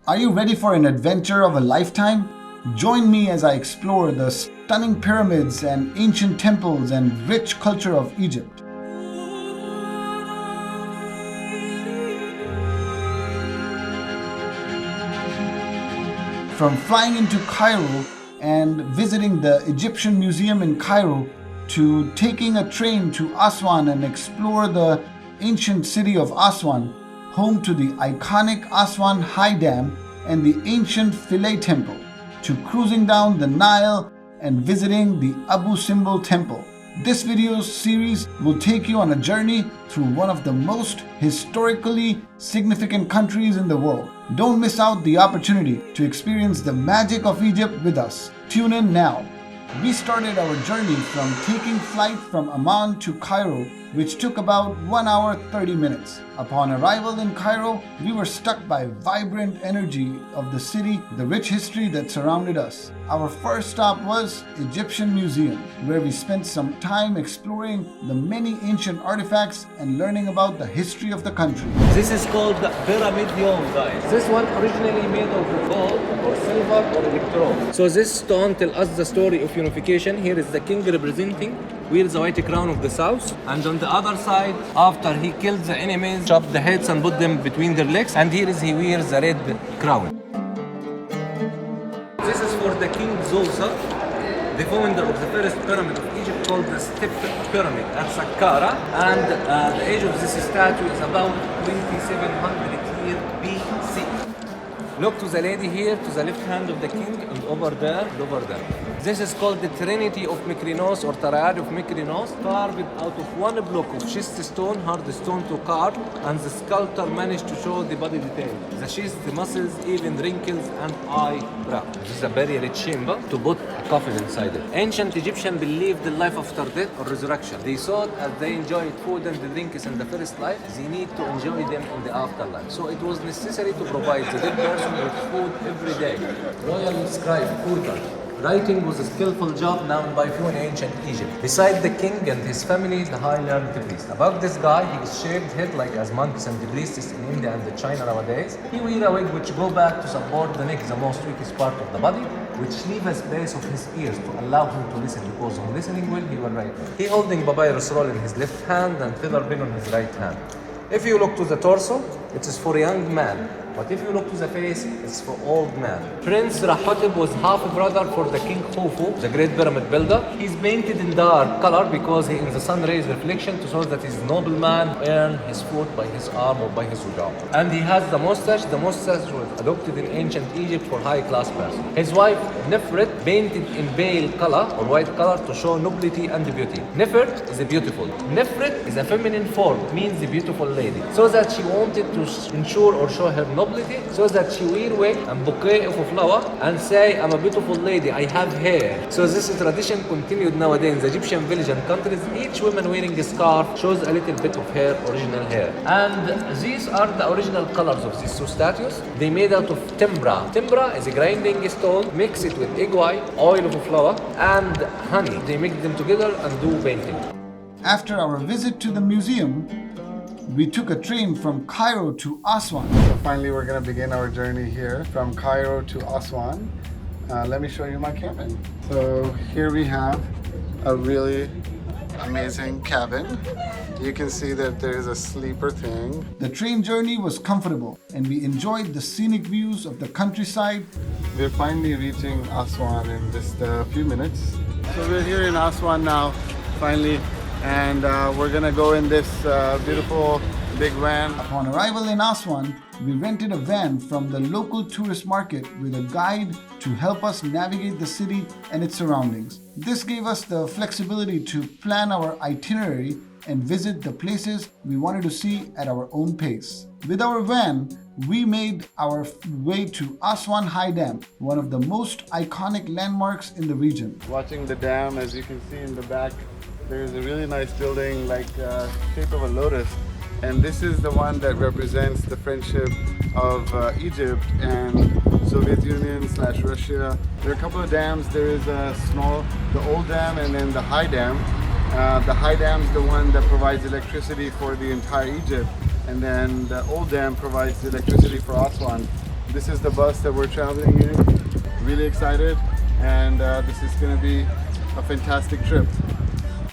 Are you ready for an adventure of a lifetime? Join me as I explore the stunning pyramids and ancient temples and rich culture of Egypt. From flying into Cairo and visiting the Egyptian Museum in Cairo to taking a train to Aswan and explore the ancient city of Aswan, home to the iconic Aswan High Dam and the ancient Philae Temple, to cruising down the Nile and visiting the Abu Simbel Temple. This video series will take you on a journey through one of the most historically significant countries in the world. Don't miss out the opportunity to experience the magic of Egypt with us. Tune in now. We started our journey from taking flight from Amman to Cairo, which took about 1 hour 30 minutes. Upon arrival in Cairo, we were struck by vibrant energy of the city, the rich history that surrounded us. Our first stop was Egyptian Museum, where we spent some time exploring the many ancient artifacts and learning about the history of the country. This is called the pyramid dome, guys. This one originally made of gold or silver or electron. So this stone tells us the story of unification. Here is the king representing, wears the white crown of the south, and on the other side, after he killed the enemies, chopped the heads and put them between their legs, and here is he wears the red crown. This is for the king Zosa, the founder of the first pyramid of Egypt, called the Step Pyramid at Saqqara, and the age of this statue is about 2700 years BC. Look to the lady here, to the left hand of the king, and over there, and over there. This is called the Trinity of Mykrinos or Triad of Mykrinos, carved out of one block of schist stone, hard stone to carve, and the sculptor managed to show the body detail. The schist, the muscles, even wrinkles and eyebrow. This is a very rich chamber to put a coffin inside it. Ancient Egyptians believed in life after death or resurrection. They thought as they enjoyed food and drinks in the first life, they need to enjoy them in the afterlife. So it was necessary to provide the dead person with food every day. Royal scribe, Kurgan. Writing was a skillful job known by few in ancient Egypt. Beside the king and his family, the high learned priest. Above this guy, his shaved head like as monks and priests in India and China nowadays. He wear a wig which go back to support the neck, the most weakest part of the body, which leave a space of his ears to allow him to listen, because on listening well, he will write. He holding papyrus roll in his left hand and feather pen on his right hand. If you look to the torso, it is for a young man. But if you look to the face, it's for old man. Prince Rahotep was half brother for the king Khufu, the great pyramid builder. He's painted in dark color because he in the sun rays reflection to show that his nobleman earned his food by his arm or by his job. And he has the mustache. The mustache was adopted in ancient Egypt for high class person. His wife Nefret painted in pale color or white color to show nobility and beauty. Nefert is a beautiful. Nefret is a feminine form, means a beautiful lady. So that she wanted to ensure or show her nobility, so that she wear wig and bouquet of a flower and say, I'm a beautiful lady, I have hair. So this tradition continued nowadays in the Egyptian village and countries. Each woman wearing a scarf shows a little bit of her original hair. And these are the original colors of these two statues. They made out of timbra. Timbra is a grinding stone, mix it with egg white, oil of a flower, and honey. They mix them together and do painting. After our visit to the museum, we took a train from Cairo to Aswan. So finally we're going to begin our journey here from Cairo to Aswan. Let me show you my cabin. So here we have a really amazing cabin. You can see that there is a sleeper thing. The train journey was comfortable and we enjoyed the scenic views of the countryside. We're finally reaching Aswan in just a few minutes. So we're here in Aswan now, finally. And we're gonna go in this beautiful big van. Upon arrival in Aswan, we rented a van from the local tourist market with a guide to help us navigate the city and its surroundings. This gave us the flexibility to plan our itinerary and visit the places we wanted to see at our own pace. With our van, we made our way to Aswan High Dam, one of the most iconic landmarks in the region. Watching the dam, as you can see in the back, there's a really nice building like shape of a lotus, and this is the one that represents the friendship of Egypt and Soviet Union / Russia. There are a couple of dams. There is a small, the old dam, and then the high dam. The high dam is the one that provides electricity for the entire Egypt, and then the old dam provides the electricity for Aswan. This is the bus that we're traveling in. Really excited, and this is going to be a fantastic trip.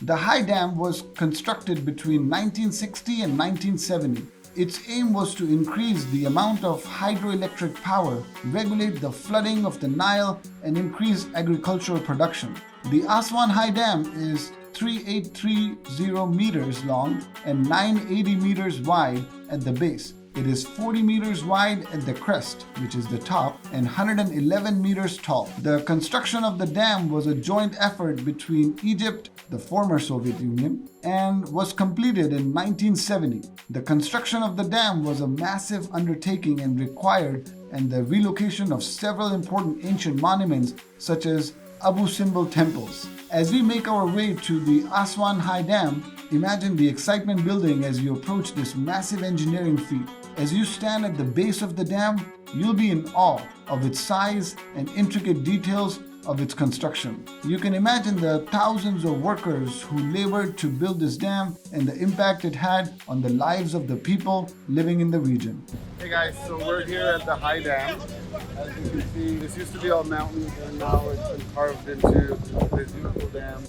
The High Dam was constructed between 1960 and 1970. Its aim was to increase the amount of hydroelectric power, regulate the flooding of the Nile, and increase agricultural production. The Aswan High Dam is 3830 meters long and 980 meters wide at the base. It is 40 meters wide at the crest, which is the top, and 111 meters tall. The construction of the dam was a joint effort between Egypt, the former Soviet Union, and was completed in 1970. The construction of the dam was a massive undertaking and required the relocation of several important ancient monuments such as Abu Simbel temples. As we make our way to the Aswan High Dam, imagine the excitement building as you approach this massive engineering feat. As you stand at the base of the dam, you'll be in awe of its size and intricate details of its construction. You can imagine the thousands of workers who labored to build this dam and the impact it had on the lives of the people living in the region. Hey guys, so we're here at the High Dam. As you can see, this used to be all mountains and now it's been carved into this beautiful dam.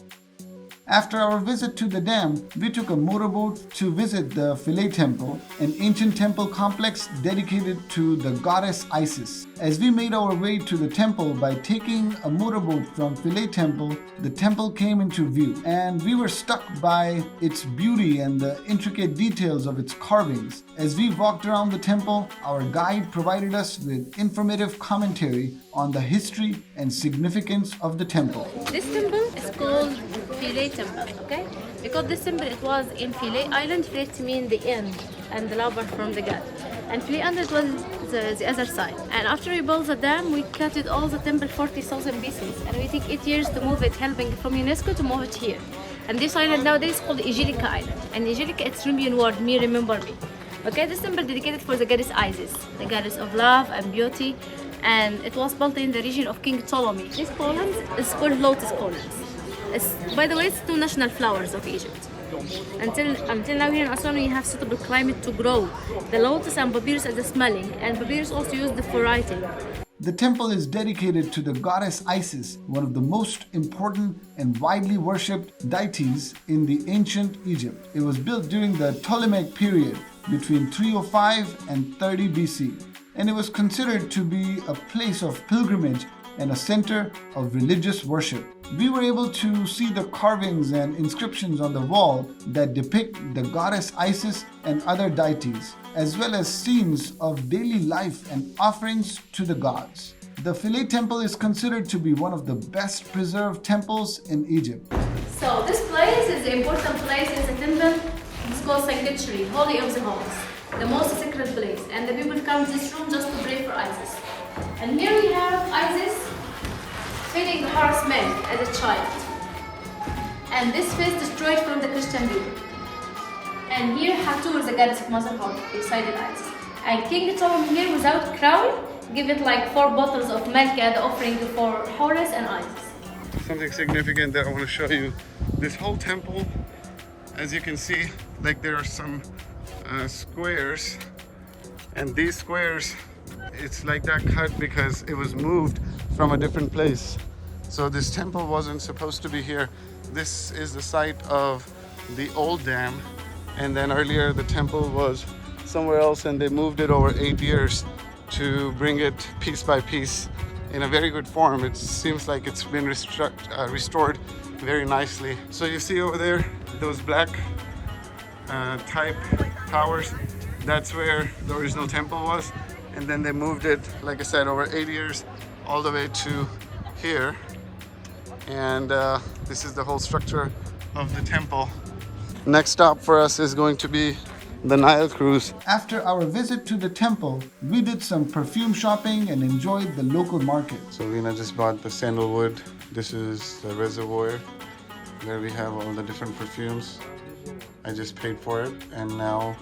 After our visit to the dam, we took a motorboat to visit the Philae Temple, an ancient temple complex dedicated to the goddess Isis. As we made our way to the temple by taking a motorboat from Philae Temple, the temple came into view, and we were struck by its beauty and the intricate details of its carvings. As we walked around the temple, our guide provided us with informative commentary on the history and significance of the temple. This temple is called Philae Temple, okay? Because this temple, it was in Philae Island. Philae to mean the end and the lover from the god. And Philae Island was the other side. And after we built the dam, we cut it all the temple 40,000 pieces. And we take 8 years to move it, helping from UNESCO to move it here. And this island nowadays is called Egyptology Island. And Egyptology, it's Nubian word, me remember me. Okay, this temple dedicated for the goddess Isis, the goddess of love and beauty. And it was built in the region of King Ptolemy. These columns is called lotus columns. By the way, it's two national flowers of Egypt. Until now here in Aswan, we have suitable climate to grow the lotus and papyrus as a smelling, and papyrus also used for writing. The temple is dedicated to the goddess Isis, one of the most important and widely worshipped deities in the ancient Egypt. It was built during the Ptolemaic period between 305 and 30 BC, and it was considered to be a place of pilgrimage and a center of religious worship. We were able to see the carvings and inscriptions on the wall that depict the goddess Isis and other deities, as well as scenes of daily life and offerings to the gods. The Philae Temple is considered to be one of the best preserved temples in Egypt. So this place is an important place in the temple. It's called sanctuary, holy of the holies, the most sacred place. And the people come to this room just to pray for Isis. And here we have Isis feeding the horsemen as a child. And this face destroyed from the Christian people. And here Hathor, the goddess of motherhood, beside Isis. And King Ptolemy here, without crown, give it like 4 bottles of milk as the offering for Horus and Isis. Something significant that I want to show you. This whole temple, as you can see, like there are some squares, and these squares, it's like that cut because it was moved from a different place. So this temple wasn't supposed to be here. This is the site of the old dam, and then earlier the temple was somewhere else, and they moved it over 8 years to bring it piece by piece in a very good form. It seems like it's been restored very nicely. So you see over there those black type towers, that's where the original temple was, and then they moved it, like I said, over 8 years all the way to here. And this is the whole structure of the temple. Next stop for us is going to be the Nile cruise. After our visit to the temple, we did some perfume shopping and enjoyed the local market. So Lena just bought the sandalwood. This is the reservoir where we have all the different perfumes. I just paid for it, and now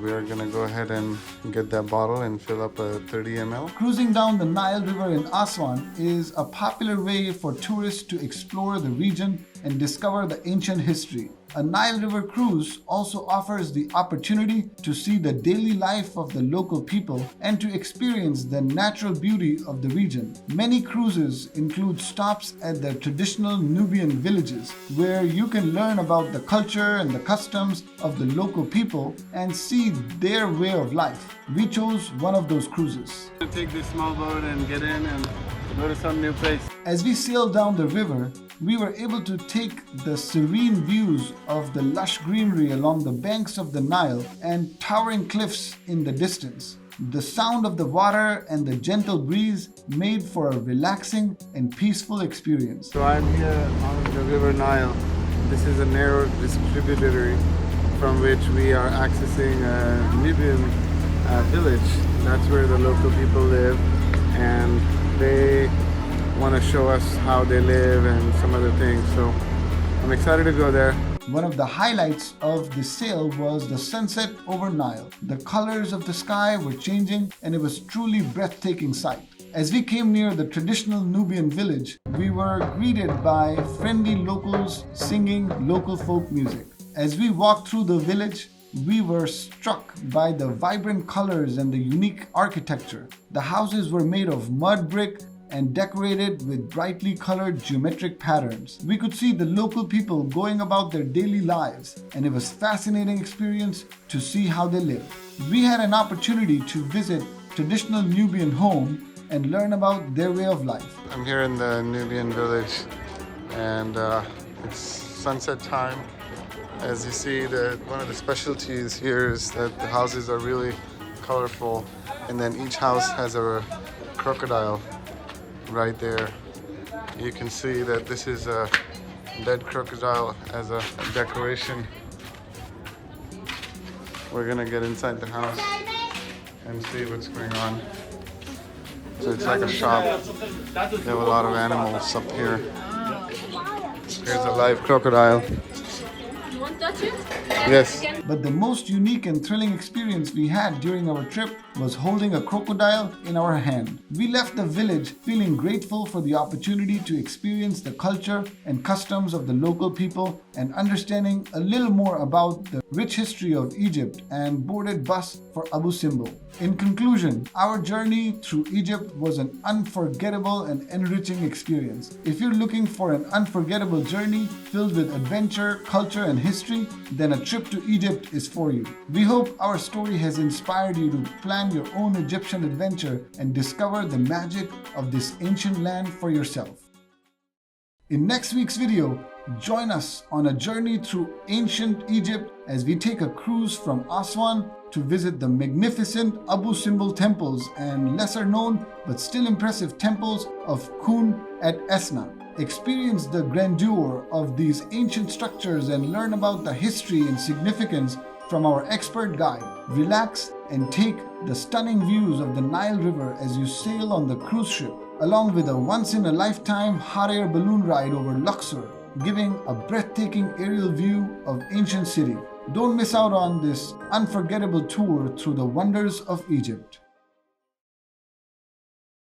we're gonna go ahead and get that bottle and fill up a 30 ml. Cruising down the Nile River in Aswan is a popular way for tourists to explore the region and discover the ancient history. A Nile River cruise also offers the opportunity to see the daily life of the local people and to experience the natural beauty of the region. Many cruises include stops at the traditional Nubian villages, where you can learn about the culture and the customs of the local people and see their way of life. We chose one of those cruises. Take this small boat and get in and go to some new place. As we sailed down the river, we were able to take the serene views of the lush greenery along the banks of the Nile and towering cliffs in the distance. The sound of the water and the gentle breeze made for a relaxing and peaceful experience. So I'm here on the river Nile. This is a narrow tributary from which we are accessing a Nubian village. That's where the local people live, and they want to show us how they live and some other things. So I'm excited to go there. One of the highlights of the sail was the sunset over Nile. The colors of the sky were changing and it was truly breathtaking sight. As we came near the traditional Nubian village, we were greeted by friendly locals singing local folk music. As we walked through the village, we were struck by the vibrant colors and the unique architecture. The houses were made of mud brick and decorated with brightly colored geometric patterns. We could see the local people going about their daily lives, and it was a fascinating experience to see how they live. We had an opportunity to visit traditional Nubian home and learn about their way of life. I'm here in the Nubian village, and it's sunset time. As you see, one of the specialties here is that the houses are really colorful, and then each house has a crocodile right there. You can see that this is a dead crocodile as a decoration. We're gonna get inside the house and see what's going on. So it's like a shop. They have a lot of animals up here. Here's a live crocodile. You want to touch it? Yes. But the most unique and thrilling experience we had during our trip was holding a crocodile in our hand. We left the village feeling grateful for the opportunity to experience the culture and customs of the local people and understanding a little more about the rich history of Egypt, and boarded bus for Abu Simbel. In conclusion, our journey through Egypt was an unforgettable and enriching experience. If you're looking for an unforgettable journey filled with adventure, culture, and history, then a trip to Egypt is for you. We hope our story has inspired you to plan your own Egyptian adventure and discover the magic of this ancient land for yourself. In next week's video, join us on a journey through ancient Egypt as we take a cruise from Aswan to visit the magnificent Abu Simbel temples and lesser known but still impressive temples of Kun at Esna. Experience the grandeur of these ancient structures and learn about the history and significance from our expert guide. Relax and take the stunning views of the Nile River as you sail on the cruise ship, along with a once-in-a-lifetime hot air balloon ride over Luxor, giving a breathtaking aerial view of ancient city. Don't miss out on this unforgettable tour through the wonders of Egypt.